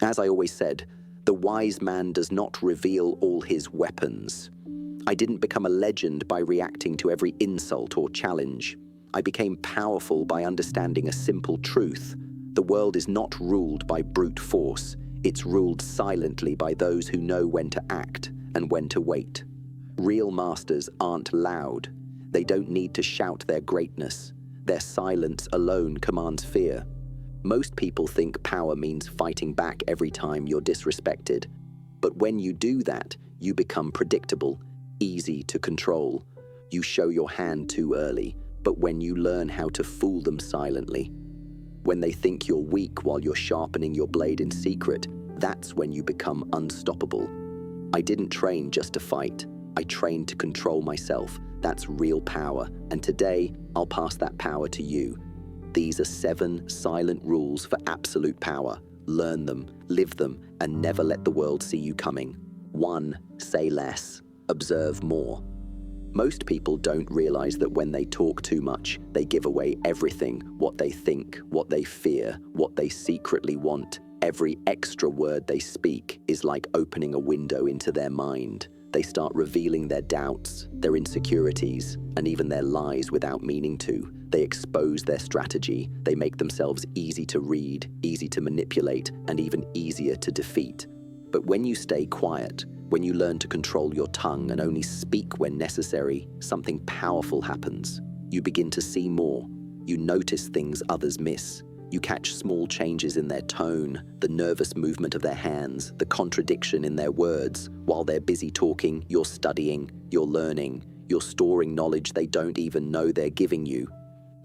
As I always said, the wise man does not reveal all his weapons. I didn't become a legend by reacting to every insult or challenge. I became powerful by understanding a simple truth. The world is not ruled by brute force. It's ruled silently by those who know when to act and when to wait. Real masters aren't loud. They don't need to shout their greatness. Their silence alone commands fear. Most people think power means fighting back every time you're disrespected. But when you do that, you become predictable, easy to control. You show your hand too early, but when you learn how to fool them silently, when they think you're weak while you're sharpening your blade in secret, that's when you become unstoppable. I didn't train just to fight. I trained to control myself. That's real power. And today, I'll pass that power to you. These are 7 silent rules for absolute power. Learn them, live them, and never let the world see you coming. 1. Say less. Observe more. Most people don't realize that when they talk too much, they give away everything, what they think, what they fear, what they secretly want. Every extra word they speak is like opening a window into their mind. They start revealing their doubts, their insecurities, and even their lies without meaning to. They expose their strategy. They make themselves easy to read, easy to manipulate, and even easier to defeat. But when you stay quiet, when you learn to control your tongue and only speak when necessary, something powerful happens. You begin to see more. You notice things others miss. You catch small changes in their tone, the nervous movement of their hands, the contradiction in their words. While they're busy talking, you're studying, you're learning, you're storing knowledge they don't even know they're giving you.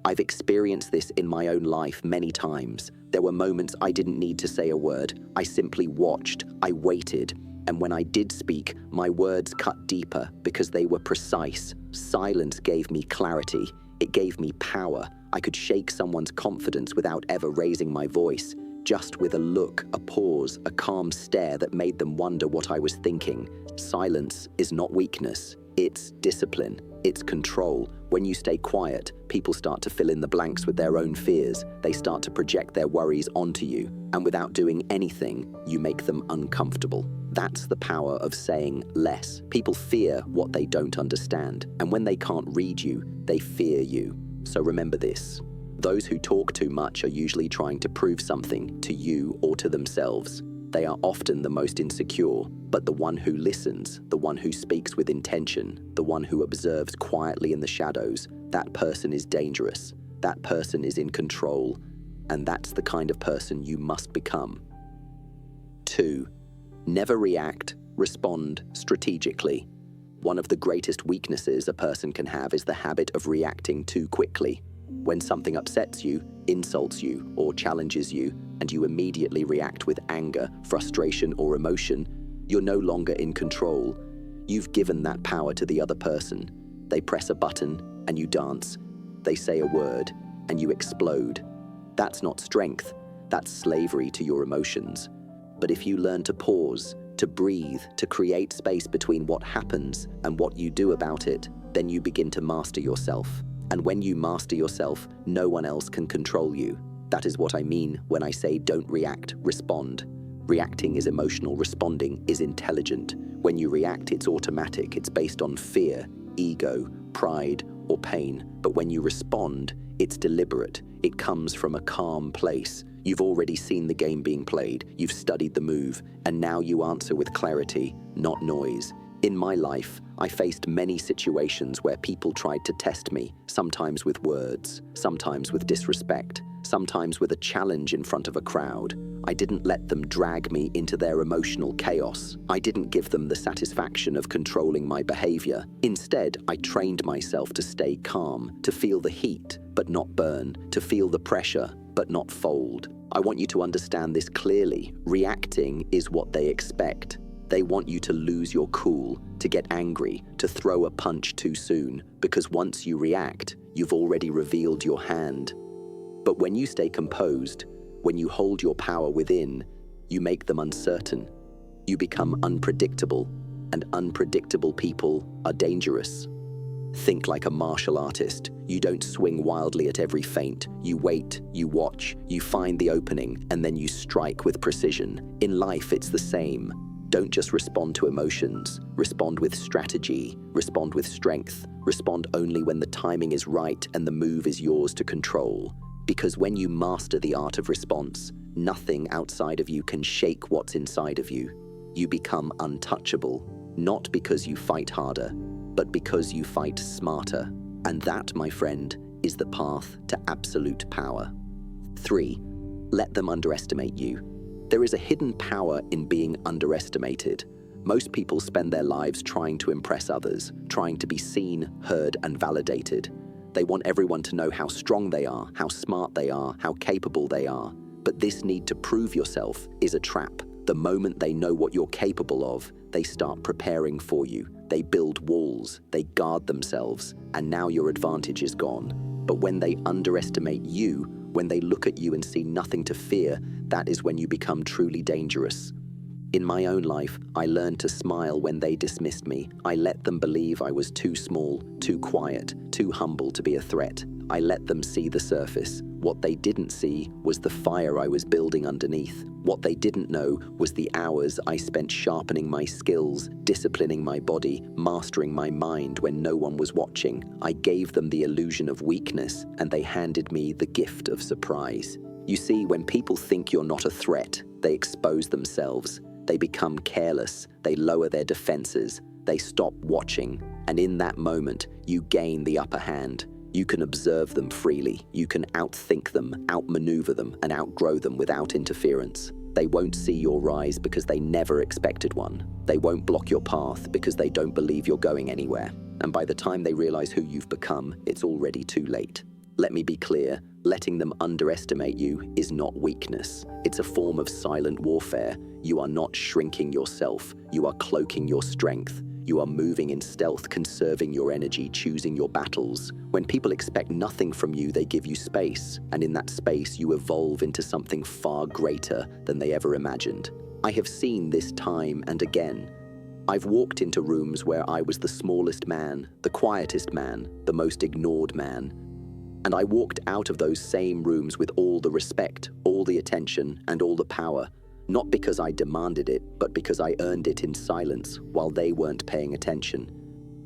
I've experienced this in my own life many times. There were moments I didn't need to say a word. I simply watched, I waited, and when I did speak, my words cut deeper because they were precise. Silence gave me clarity. It gave me power. I could shake someone's confidence without ever raising my voice, just with a look, a pause, a calm stare that made them wonder what I was thinking. Silence is not weakness. It's discipline. It's control. When you stay quiet, people start to fill in the blanks with their own fears. They start to project their worries onto you, and without doing anything, you make them uncomfortable. That's the power of saying less. People fear what they don't understand, and when they can't read you, they fear you. So remember this. Those who talk too much are usually trying to prove something to you or to themselves. They are often the most insecure, but the one who listens, the one who speaks with intention, the one who observes quietly in the shadows, that person is dangerous. That person is in control, and that's the kind of person you must become. 2. Never react, respond strategically. One of the greatest weaknesses a person can have is the habit of reacting too quickly. When something upsets you, insults you, or challenges you, and you immediately react with anger, frustration, or emotion, you're no longer in control. You've given that power to the other person. They press a button, and you dance. They say a word, and you explode. That's not strength. That's slavery to your emotions. But if you learn to pause, to breathe, to create space between what happens and what you do about it, then you begin to master yourself. And when you master yourself, no one else can control you. That is what I mean when I say don't react, respond. Reacting is emotional, responding is intelligent. When you react, it's automatic. It's based on fear, ego, pride, or pain. But when you respond, it's deliberate. It comes from a calm place. You've already seen the game being played. You've studied the move, and now you answer with clarity, not noise. In my life, I faced many situations where people tried to test me, sometimes with words, sometimes with disrespect, sometimes with a challenge in front of a crowd. I didn't let them drag me into their emotional chaos. I didn't give them the satisfaction of controlling my behavior. Instead, I trained myself to stay calm, to feel the heat, but not burn, to feel the pressure, but not fold. I want you to understand this clearly. Reacting is what they expect. They want you to lose your cool, to get angry, to throw a punch too soon, because once you react, you've already revealed your hand. But when you stay composed, when you hold your power within, you make them uncertain. You become unpredictable, and unpredictable people are dangerous. Think like a martial artist. You don't swing wildly at every feint. You wait, you watch, you find the opening, and then you strike with precision. In life, it's the same. Don't just respond to emotions. Respond with strategy. Respond with strength. Respond only when the timing is right and the move is yours to control. Because when you master the art of response, nothing outside of you can shake what's inside of you. You become untouchable, not because you fight harder, but because you fight smarter. And that, my friend, is the path to absolute power. 3. Let them underestimate you. There is a hidden power in being underestimated. Most people spend their lives trying to impress others, trying to be seen, heard, and validated. They want everyone to know how strong they are, how smart they are, how capable they are. But this need to prove yourself is a trap. The moment they know what you're capable of, they start preparing for you. They build walls, they guard themselves, and now your advantage is gone. But when they underestimate you, when they look at you and see nothing to fear, that is when you become truly dangerous. In my own life, I learned to smile when they dismissed me. I let them believe I was too small, too quiet, too humble to be a threat. I let them see the surface. What they didn't see was the fire I was building underneath. What they didn't know was the hours I spent sharpening my skills, disciplining my body, mastering my mind when no one was watching. I gave them the illusion of weakness, and they handed me the gift of surprise. You see, when people think you're not a threat, they expose themselves. They become careless. They lower their defenses. They stop watching. And in that moment, you gain the upper hand. You can observe them freely. You can outthink them, outmaneuver them, and outgrow them without interference. They won't see your rise because they never expected one. They won't block your path because they don't believe you're going anywhere. And by the time they realize who you've become, it's already too late. Let me be clear, letting them underestimate you is not weakness. It's a form of silent warfare. You are not shrinking yourself. You are cloaking your strength. You are moving in stealth, conserving your energy, choosing your battles. When people expect nothing from you, they give you space. And in that space, you evolve into something far greater than they ever imagined. I have seen this time and again. I've walked into rooms where I was the smallest man, the quietest man, the most ignored man. And I walked out of those same rooms with all the respect, all the attention, and all the power. Not because I demanded it, but because I earned it in silence while they weren't paying attention.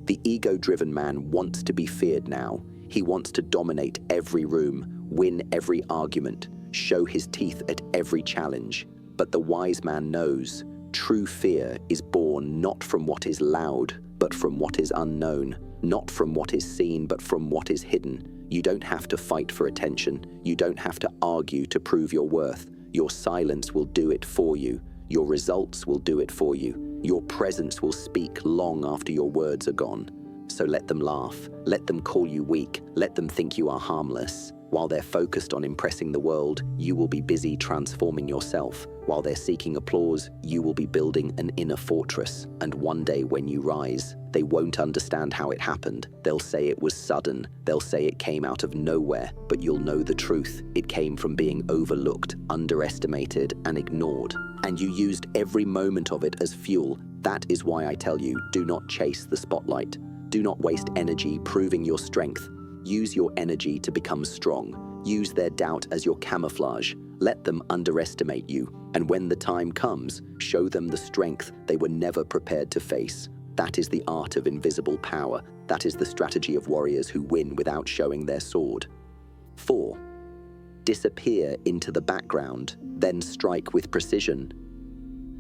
The ego-driven man wants to be feared now. He wants to dominate every room, win every argument, show his teeth at every challenge. But the wise man knows true fear is born not from what is loud, but from what is unknown, not from what is seen, but from what is hidden. You don't have to fight for attention. You don't have to argue to prove your worth. Your silence will do it for you. Your results will do it for you. Your presence will speak long after your words are gone. So let them laugh. Let them call you weak. Let them think you are harmless. While they're focused on impressing the world, you will be busy transforming yourself. While they're seeking applause, you will be building an inner fortress. And one day when you rise, they won't understand how it happened. They'll say it was sudden. They'll say it came out of nowhere. But you'll know the truth. It came from being overlooked, underestimated, and ignored. And you used every moment of it as fuel. That is why I tell you, do not chase the spotlight. Do not waste energy proving your strength. Use your energy to become strong. Use their doubt as your camouflage. Let them underestimate you. And when the time comes, show them the strength they were never prepared to face. That is the art of invisible power. That is the strategy of warriors who win without showing their sword. 4. Disappear into the background, then strike with precision.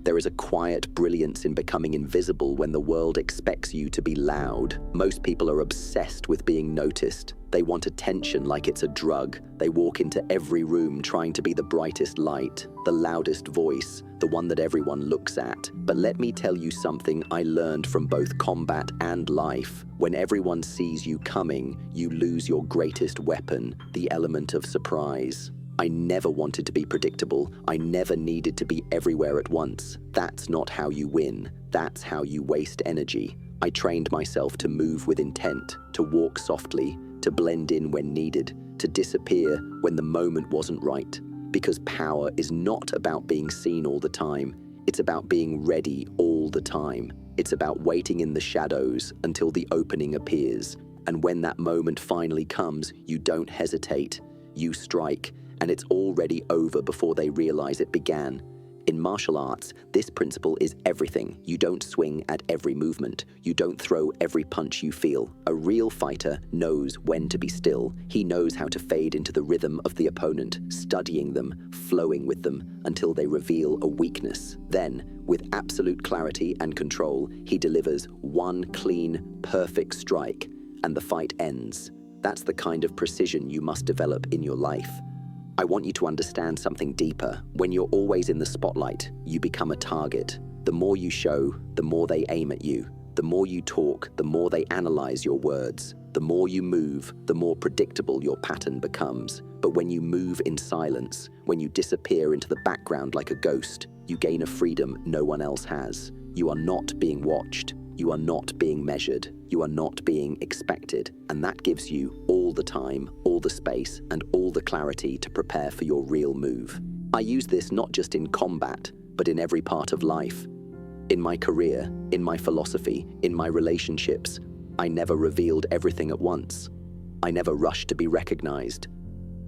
There is a quiet brilliance in becoming invisible when the world expects you to be loud. Most people are obsessed with being noticed. They want attention like it's a drug. They walk into every room trying to be the brightest light, the loudest voice, the one that everyone looks at. But let me tell you something I learned from both combat and life. When everyone sees you coming, you lose your greatest weapon, the element of surprise. I never wanted to be predictable. I never needed to be everywhere at once. That's not how you win. That's how you waste energy. I trained myself to move with intent, to walk softly, to blend in when needed, to disappear when the moment wasn't right. Because power is not about being seen all the time. It's about being ready all the time. It's about waiting in the shadows until the opening appears. And when that moment finally comes, you don't hesitate. You strike, and it's already over before they realize it began. In martial arts, this principle is everything. You don't swing at every movement. You don't throw every punch you feel. A real fighter knows when to be still. He knows how to fade into the rhythm of the opponent, studying them, flowing with them, until they reveal a weakness. Then, with absolute clarity and control, he delivers one clean, perfect strike, and the fight ends. That's the kind of precision you must develop in your life. I want you to understand something deeper. When you're always in the spotlight, you become a target. The more you show, the more they aim at you. The more you talk, the more they analyze your words. The more you move, the more predictable your pattern becomes. But when you move in silence, when you disappear into the background like a ghost, you gain a freedom no one else has. You are not being watched. You are not being measured. You are not being expected. And that gives you all the time, all the space, and all the clarity to prepare for your real move. I use this not just in combat, but in every part of life. In my career, in my philosophy, in my relationships, I never revealed everything at once. I never rushed to be recognized.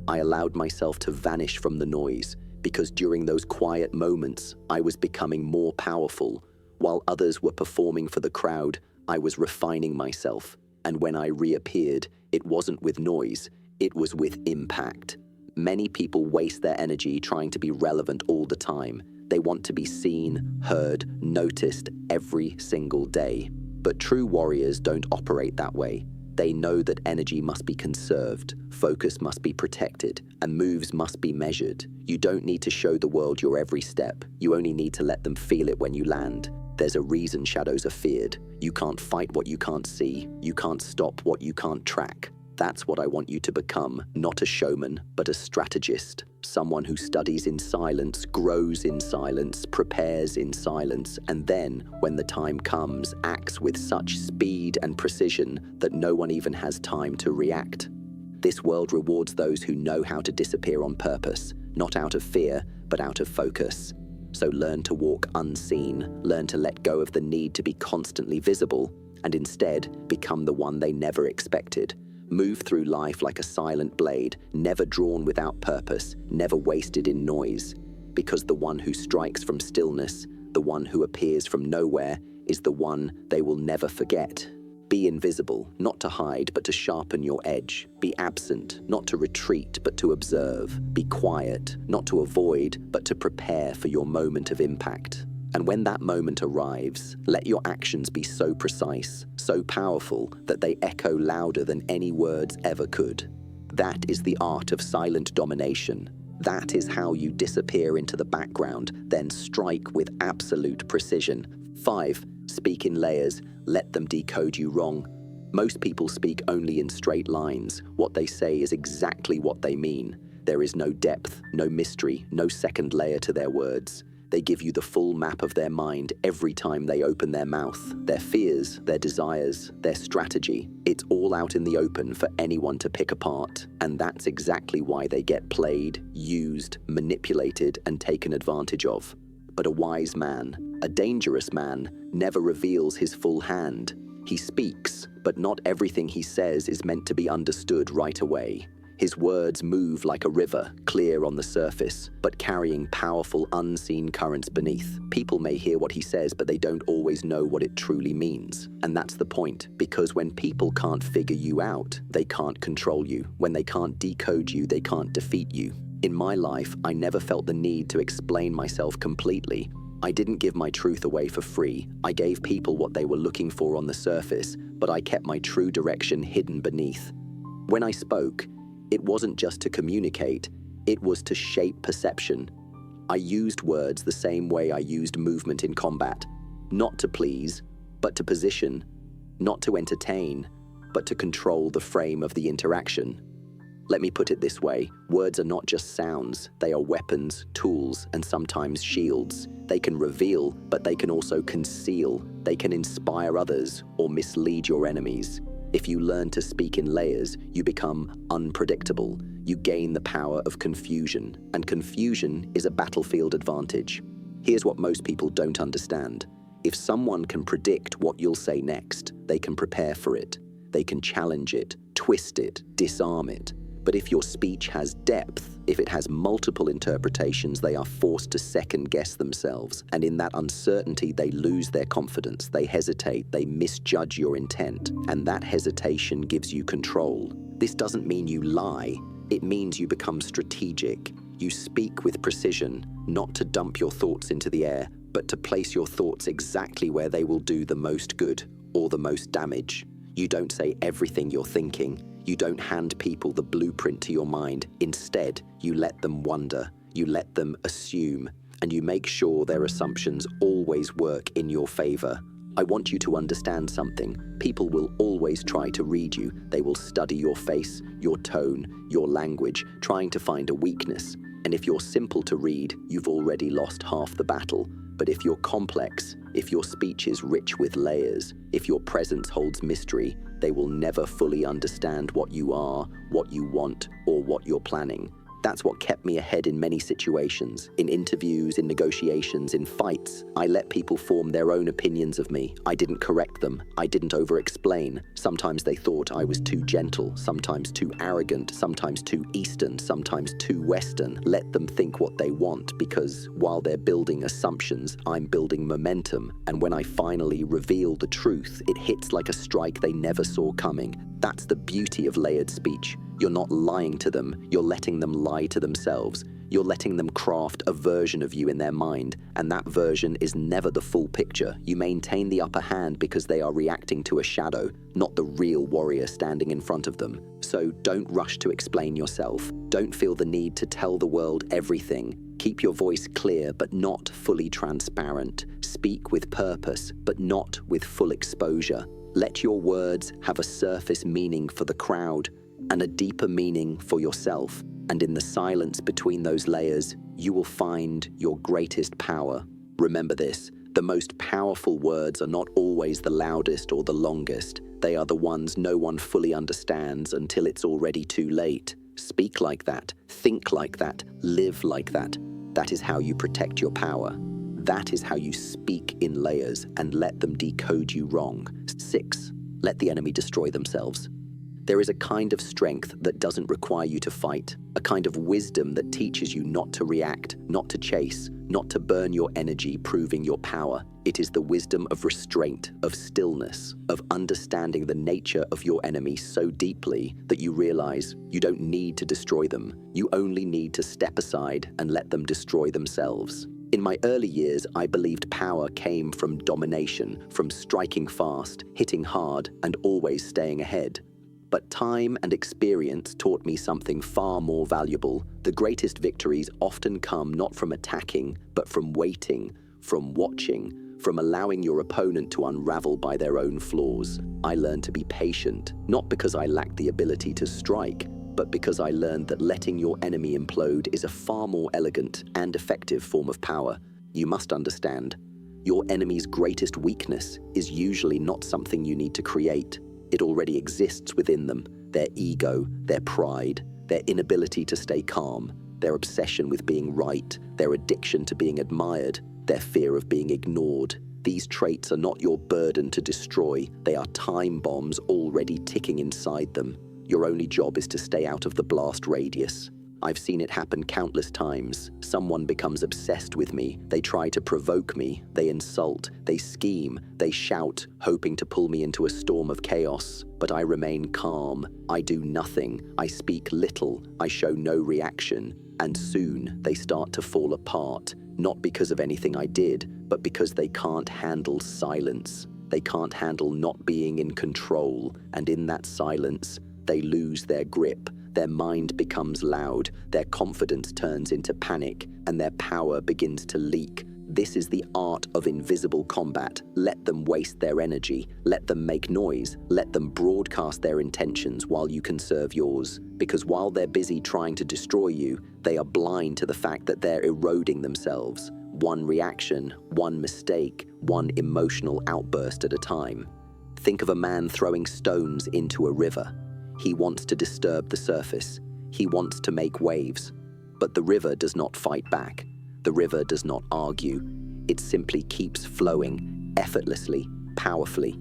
I allowed myself to vanish from the noise, because during those quiet moments, I was becoming more powerful. While others were performing for the crowd, I was refining myself. And when I reappeared, it wasn't with noise, it was with impact. Many people waste their energy trying to be relevant all the time. They want to be seen, heard, noticed every single day. But true warriors don't operate that way. They know that energy must be conserved, focus must be protected, and moves must be measured. You don't need to show the world your every step. You only need to let them feel it when you land. There's a reason shadows are feared. You can't fight what you can't see. You can't stop what you can't track. That's what I want you to become, not a showman, but a strategist. Someone who studies in silence, grows in silence, prepares in silence, and then, when the time comes, acts with such speed and precision that no one even has time to react. This world rewards those who know how to disappear on purpose, not out of fear, but out of focus. So learn to walk unseen, learn to let go of the need to be constantly visible, and instead become the one they never expected. Move through life like a silent blade, never drawn without purpose, never wasted in noise. Because the one who strikes from stillness, the one who appears from nowhere, is the one they will never forget. Be invisible, not to hide, but to sharpen your edge. Be absent, not to retreat, but to observe. Be quiet, not to avoid, but to prepare for your moment of impact. And when that moment arrives, let your actions be so precise, so powerful, that they echo louder than any words ever could. That is the art of silent domination. That is how you disappear into the background, then strike with absolute precision. 5. Speak in layers. Let them decode you wrong. Most people speak only in straight lines. What they say is exactly what they mean. There is no depth, no mystery, no second layer to their words. They give you the full map of their mind every time they open their mouth. Their fears, their desires, their strategy. It's all out in the open for anyone to pick apart. And that's exactly why they get played, used, manipulated, and taken advantage of. But a wise man, a dangerous man, never reveals his full hand. He speaks, but not everything he says is meant to be understood right away. His words move like a river, clear on the surface, but carrying powerful unseen currents beneath. People may hear what he says, but they don't always know what it truly means. And that's the point, because when people can't figure you out, they can't control you. When they can't decode you, they can't defeat you. In my life, I never felt the need to explain myself completely. I didn't give my truth away for free. I gave people what they were looking for on the surface, but I kept my true direction hidden beneath. When I spoke, it wasn't just to communicate, it was to shape perception. I used words the same way I used movement in combat. Not to please, but to position. Not to entertain, but to control the frame of the interaction. Let me put it this way, words are not just sounds, they are weapons, tools, and sometimes shields. They can reveal, but they can also conceal. They can inspire others or mislead your enemies. If you learn to speak in layers, you become unpredictable. You gain the power of confusion, and confusion is a battlefield advantage. Here's what most people don't understand. If someone can predict what you'll say next, they can prepare for it. They can challenge it, twist it, disarm it. But if your speech has depth, if it has multiple interpretations, they are forced to second-guess themselves. And in that uncertainty, they lose their confidence, they hesitate, they misjudge your intent. And that hesitation gives you control. This doesn't mean you lie. It means you become strategic. You speak with precision, not to dump your thoughts into the air, but to place your thoughts exactly where they will do the most good or the most damage. You don't say everything you're thinking. You don't hand people the blueprint to your mind. Instead, you let them wonder, you let them assume, and you make sure their assumptions always work in your favor. I want you to understand something. People will always try to read you. They will study your face, your tone, your language, trying to find a weakness. And if you're simple to read, you've already lost half the battle. But if you're complex, if your speech is rich with layers, if your presence holds mystery, they will never fully understand what you are, what you want, or what you're planning. That's what kept me ahead in many situations. In interviews, in negotiations, in fights, I let people form their own opinions of me. I didn't correct them. I didn't over-explain. Sometimes they thought I was too gentle, sometimes too arrogant, sometimes too Eastern, sometimes too Western. Let them think what they want, because while they're building assumptions, I'm building momentum. And when I finally reveal the truth, it hits like a strike they never saw coming. That's the beauty of layered speech. You're not lying to them, you're letting them lie to themselves. You're letting them craft a version of you in their mind, and that version is never the full picture. You maintain the upper hand because they are reacting to a shadow, not the real warrior standing in front of them. So don't rush to explain yourself. Don't feel the need to tell the world everything. Keep your voice clear but not fully transparent. Speak with purpose but not with full exposure. Let your words have a surface meaning for the crowd and a deeper meaning for yourself. And in the silence between those layers, you will find your greatest power. Remember this, the most powerful words are not always the loudest or the longest. They are the ones no one fully understands until it's already too late. Speak like that, think like that, live like that. That is how you protect your power. That is how you speak in layers and let them decode you wrong. 6. Let the enemy destroy themselves. There is a kind of strength that doesn't require you to fight, a kind of wisdom that teaches you not to react, not to chase, not to burn your energy proving your power. It is the wisdom of restraint, of stillness, of understanding the nature of your enemy so deeply that you realize you don't need to destroy them. You only need to step aside and let them destroy themselves. In my early years, I believed power came from domination, from striking fast, hitting hard, and always staying ahead. But time and experience taught me something far more valuable. The greatest victories often come not from attacking, but from waiting, from watching, from allowing your opponent to unravel by their own flaws. I learned to be patient, not because I lacked the ability to strike, but because I learned that letting your enemy implode is a far more elegant and effective form of power. You must understand, your enemy's greatest weakness is usually not something you need to create. It already exists within them. Their ego, their pride, their inability to stay calm, their obsession with being right, their addiction to being admired, their fear of being ignored. These traits are not your burden to destroy. They are time bombs already ticking inside them. Your only job is to stay out of the blast radius. I've seen it happen countless times. Someone becomes obsessed with me. They try to provoke me. They insult. They scheme. They shout, hoping to pull me into a storm of chaos. But I remain calm. I do nothing. I speak little. I show no reaction. And soon they start to fall apart, not because of anything I did, but because they can't handle silence. They can't handle not being in control. And in that silence, they lose their grip. Their mind becomes loud, their confidence turns into panic, and their power begins to leak. This is the art of invisible combat. Let them waste their energy, let them make noise, let them broadcast their intentions while you conserve yours. Because while they're busy trying to destroy you, they are blind to the fact that they're eroding themselves. One reaction, one mistake, one emotional outburst at a time. Think of a man throwing stones into a river. He wants to disturb the surface. He wants to make waves. But the river does not fight back. The river does not argue. It simply keeps flowing, effortlessly, powerfully.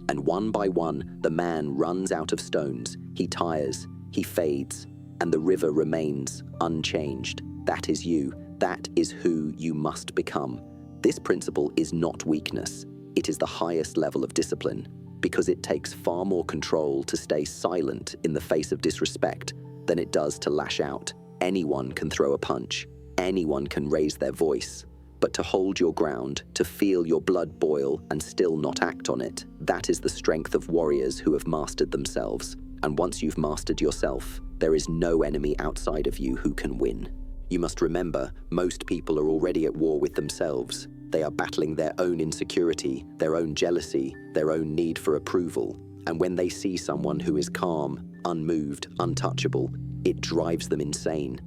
And one by one, the man runs out of stones. He tires, he fades, and the river remains unchanged. That is you. That is who you must become. This principle is not weakness. It is the highest level of discipline, because it takes far more control to stay silent in the face of disrespect than it does to lash out. Anyone can throw a punch. Anyone can raise their voice. But to hold your ground, to feel your blood boil and still not act on it, that is the strength of warriors who have mastered themselves. And once you've mastered yourself, there is no enemy outside of you who can win. You must remember, most people are already at war with themselves. They are battling their own insecurity, their own jealousy, their own need for approval. And when they see someone who is calm, unmoved, untouchable, it drives them insane.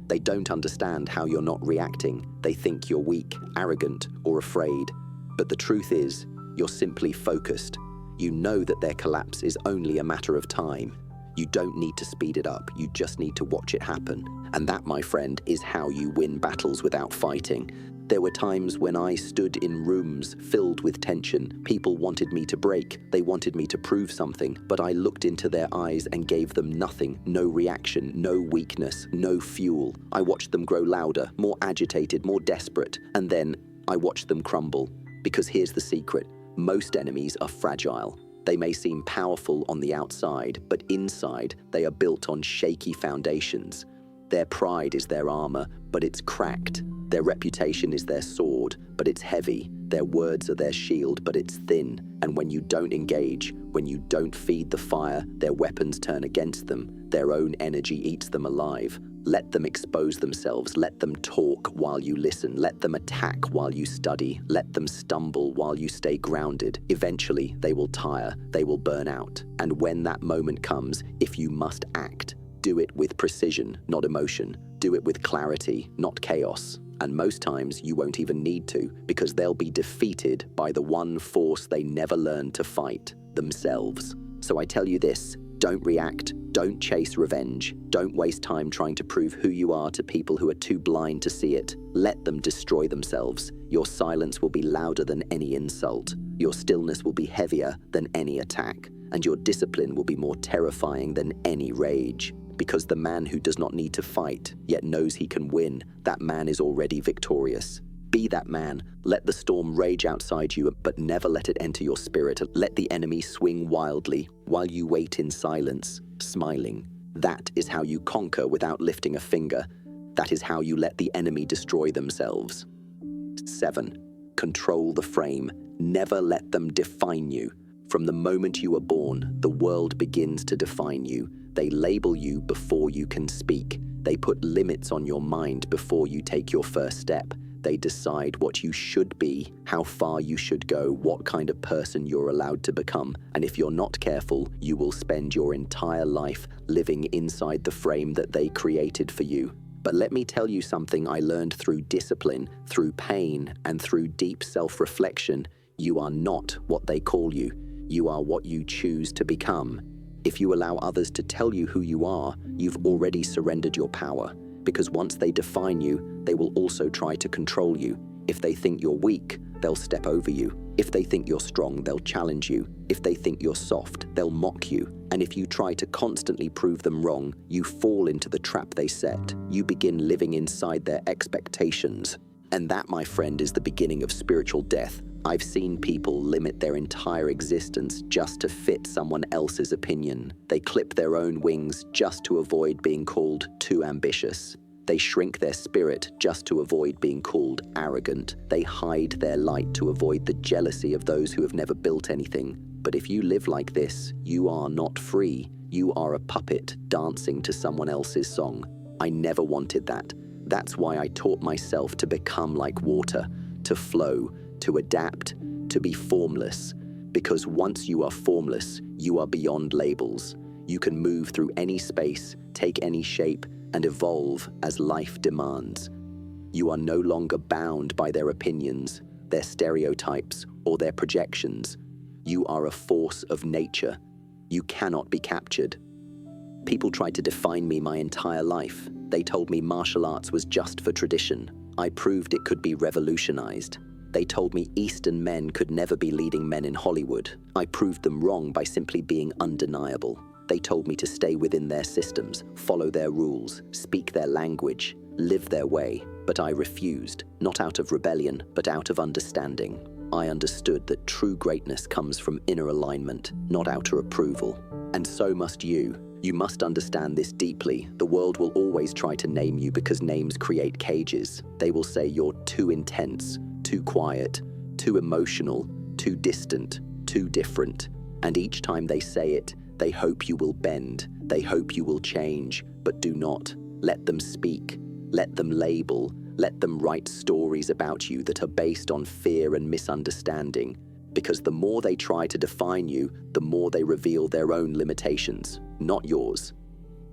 They don't understand how you're not reacting. They think you're weak, arrogant, or afraid. But the truth is, you're simply focused. You know that their collapse is only a matter of time. You don't need to speed it up, you just need to watch it happen. And that, my friend, is how you win battles without fighting. There were times when I stood in rooms filled with tension. People wanted me to break, they wanted me to prove something, but I looked into their eyes and gave them nothing, no reaction, no weakness, no fuel. I watched them grow louder, more agitated, more desperate, and then I watched them crumble. Because here's the secret, most enemies are fragile. They may seem powerful on the outside, but inside they are built on shaky foundations. Their pride is their armor, but it's cracked. Their reputation is their sword, but it's heavy. Their words are their shield, but it's thin. And when you don't engage, when you don't feed the fire, their weapons turn against them. Their own energy eats them alive. Let them expose themselves. Let them talk while you listen. Let them attack while you study. Let them stumble while you stay grounded. Eventually, they will tire. They will burn out. And when that moment comes, if you must act, do it with precision, not emotion. Do it with clarity, not chaos. And most times you won't even need to, because they'll be defeated by the one force they never learned to fight, themselves. So I tell you this, don't react, don't chase revenge, don't waste time trying to prove who you are to people who are too blind to see it. Let them destroy themselves. Your silence will be louder than any insult. Your stillness will be heavier than any attack. And your discipline will be more terrifying than any rage. Because the man who does not need to fight, yet knows he can win, that man is already victorious. Be that man. Let the storm rage outside you, but never let it enter your spirit. Let the enemy swing wildly while you wait in silence, smiling. That is how you conquer without lifting a finger. That is how you let the enemy destroy themselves. 7. Control the frame. Never let them define you. From the moment you are born, the world begins to define you. They label you before you can speak. They put limits on your mind before you take your first step. They decide what you should be, how far you should go, what kind of person you're allowed to become. And if you're not careful, you will spend your entire life living inside the frame that they created for you. But let me tell you something I learned through discipline, through pain, and through deep self-reflection. You are not what they call you. You are what you choose to become. If you allow others to tell you who you are, you've already surrendered your power. Because once they define you, they will also try to control you. If they think you're weak, they'll step over you. If they think you're strong, they'll challenge you. If they think you're soft, they'll mock you. And if you try to constantly prove them wrong, you fall into the trap they set. You begin living inside their expectations. And that, my friend, is the beginning of spiritual death. I've seen people limit their entire existence just to fit someone else's opinion. They clip their own wings just to avoid being called too ambitious. They shrink their spirit just to avoid being called arrogant. They hide their light to avoid the jealousy of those who have never built anything. But if you live like this, you are not free. You are a puppet dancing to someone else's song. I never wanted that. That's why I taught myself to become like water, to flow, to adapt, to be formless. Because once you are formless, you are beyond labels. You can move through any space, take any shape, and evolve as life demands. You are no longer bound by their opinions, their stereotypes, or their projections. You are a force of nature. You cannot be captured. People tried to define me my entire life. They told me martial arts was just for tradition. I proved it could be revolutionized. They told me Eastern men could never be leading men in Hollywood. I proved them wrong by simply being undeniable. They told me to stay within their systems, follow their rules, speak their language, live their way. But I refused, not out of rebellion, but out of understanding. I understood that true greatness comes from inner alignment, not outer approval. And so must you. You must understand this deeply. The world will always try to name you because names create cages. They will say you're too intense, too quiet, too emotional, too distant, too different. And each time they say it, they hope you will bend. They hope you will change, but do not. Let them speak. Let them label. Let them write stories about you that are based on fear and misunderstanding. Because the more they try to define you, the more they reveal their own limitations, not yours.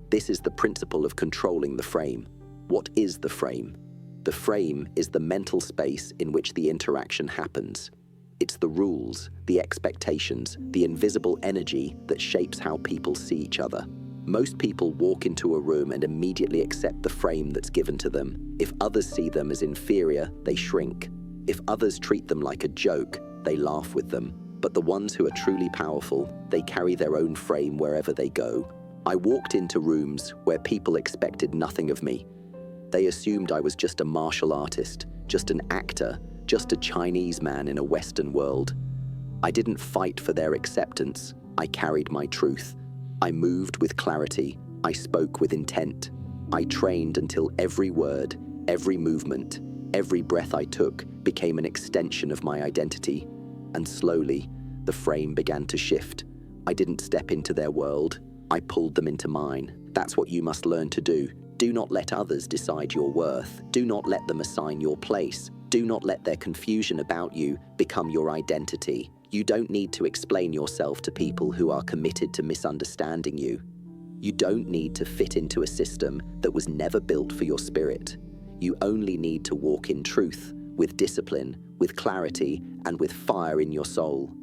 This is the principle of controlling the frame. What is the frame? The frame is the mental space in which the interaction happens. It's the rules, the expectations, the invisible energy that shapes how people see each other. Most people walk into a room and immediately accept the frame that's given to them. If others see them as inferior, they shrink. If others treat them like a joke, they laugh with them. But the ones who are truly powerful, they carry their own frame wherever they go. I walked into rooms where people expected nothing of me. They assumed I was just a martial artist, just an actor, just a Chinese man in a Western world. I didn't fight for their acceptance. I carried my truth. I moved with clarity. I spoke with intent. I trained until every word, every movement, every breath I took became an extension of my identity. And slowly, the frame began to shift. I didn't step into their world. I pulled them into mine. That's what you must learn to do. Do not let others decide your worth. Do not let them assign your place. Do not let their confusion about you become your identity. You don't need to explain yourself to people who are committed to misunderstanding you. You don't need to fit into a system that was never built for your spirit. You only need to walk in truth, with discipline, with clarity, and with fire in your soul.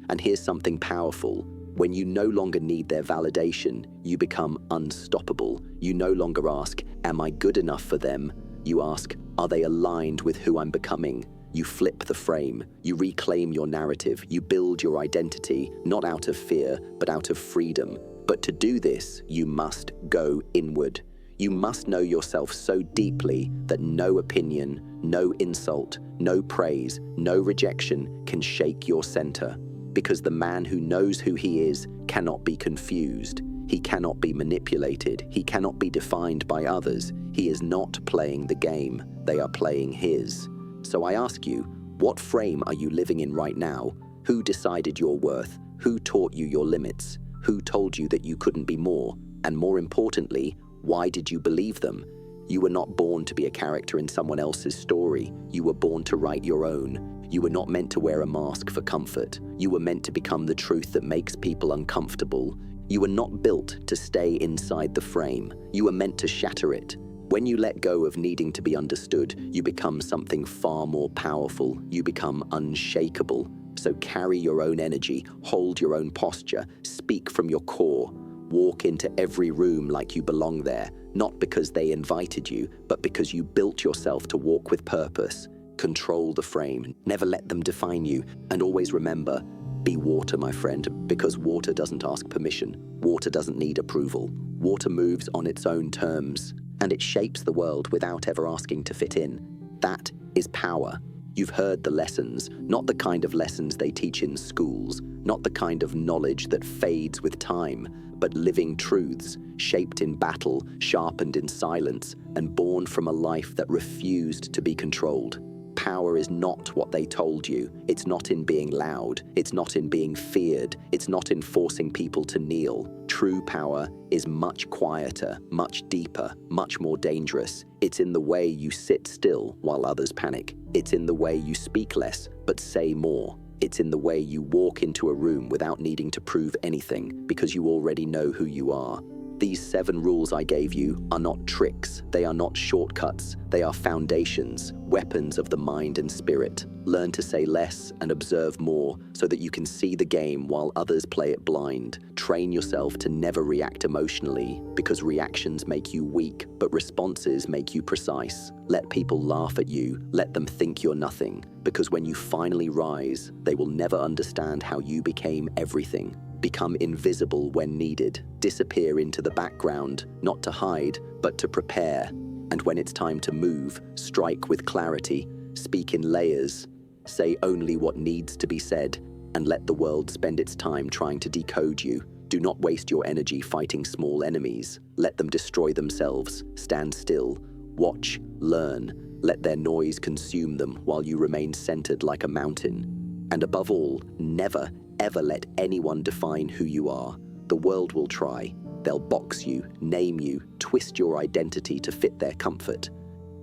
And here's something powerful. When you no longer need their validation, you become unstoppable. You no longer ask, am I good enough for them? You ask, are they aligned with who I'm becoming? You flip the frame. You reclaim your narrative. You build your identity, not out of fear, but out of freedom. But to do this, you must go inward. You must know yourself so deeply that no opinion, no insult, no praise, no rejection can shake your center. Because the man who knows who he is cannot be confused. He cannot be manipulated. He cannot be defined by others. He is not playing the game. They are playing his. So I ask you, what frame are you living in right now? Who decided your worth? Who taught you your limits? Who told you that you couldn't be more? And more importantly, why did you believe them? You were not born to be a character in someone else's story. You were born to write your own. You were not meant to wear a mask for comfort. You were meant to become the truth that makes people uncomfortable. You were not built to stay inside the frame. You were meant to shatter it. When you let go of needing to be understood, you become something far more powerful. You become unshakable. So carry your own energy, hold your own posture, speak from your core. Walk into every room like you belong there, not because they invited you, but because you built yourself to walk with purpose. Control the frame, never let them define you, and always remember, be water, my friend, because water doesn't ask permission. Water doesn't need approval. Water moves on its own terms, and it shapes the world without ever asking to fit in. That is power. You've heard the lessons, not the kind of lessons they teach in schools, not the kind of knowledge that fades with time, but living truths, shaped in battle, sharpened in silence, and born from a life that refused to be controlled. Power is not what they told you. It's not in being loud. It's not in being feared. It's not in forcing people to kneel. True power is much quieter, much deeper, much more dangerous. It's in the way you sit still while others panic. It's in the way you speak less, but say more. It's in the way you walk into a room without needing to prove anything, because you already know who you are. These 7 rules I gave you are not tricks, they are not shortcuts, they are foundations, weapons of the mind and spirit. Learn to say less and observe more so that you can see the game while others play it blind. Train yourself to never react emotionally, because reactions make you weak, but responses make you precise. Let people laugh at you, let them think you're nothing, because when you finally rise, they will never understand how you became everything. Become invisible when needed. Disappear into the background, not to hide, but to prepare. And when it's time to move, strike with clarity, speak in layers, say only what needs to be said, and let the world spend its time trying to decode you. Do not waste your energy fighting small enemies. Let them destroy themselves. Stand still. Watch. Learn. Let their noise consume them while you remain centered like a mountain. And above all, never, ever let anyone define who you are. The world will try. They'll box you, name you, twist your identity to fit their comfort.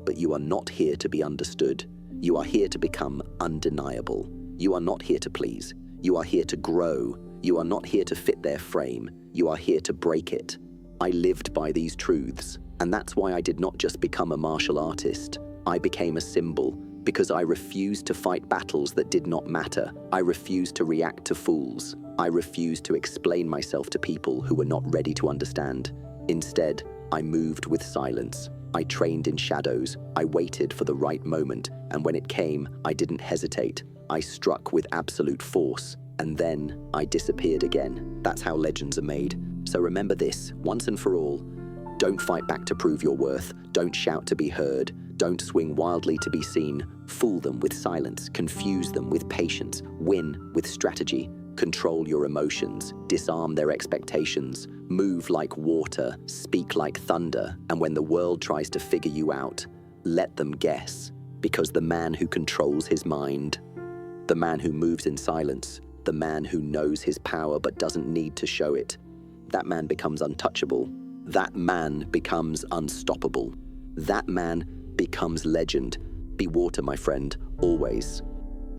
But you are not here to be understood. You are here to become undeniable. You are not here to please. You are here to grow. You are not here to fit their frame. You are here to break it. I lived by these truths, and that's why I did not just become a martial artist. I became a symbol, because I refused to fight battles that did not matter. I refused to react to fools. I refused to explain myself to people who were not ready to understand. Instead, I moved with silence. I trained in shadows. I waited for the right moment, and when it came, I didn't hesitate. I struck with absolute force, and then I disappeared again. That's how legends are made. So remember this, once and for all. Don't fight back to prove your worth. Don't shout to be heard. Don't swing wildly to be seen. Fool them with silence. Confuse them with patience. Win with strategy. Control your emotions. Disarm their expectations. Move like water. Speak like thunder. And when the world tries to figure you out, let them guess. Because the man who controls his mind, the man who moves in silence, the man who knows his power but doesn't need to show it, that man becomes untouchable. That man becomes unstoppable. That man becomes legend. Be water, my friend, always.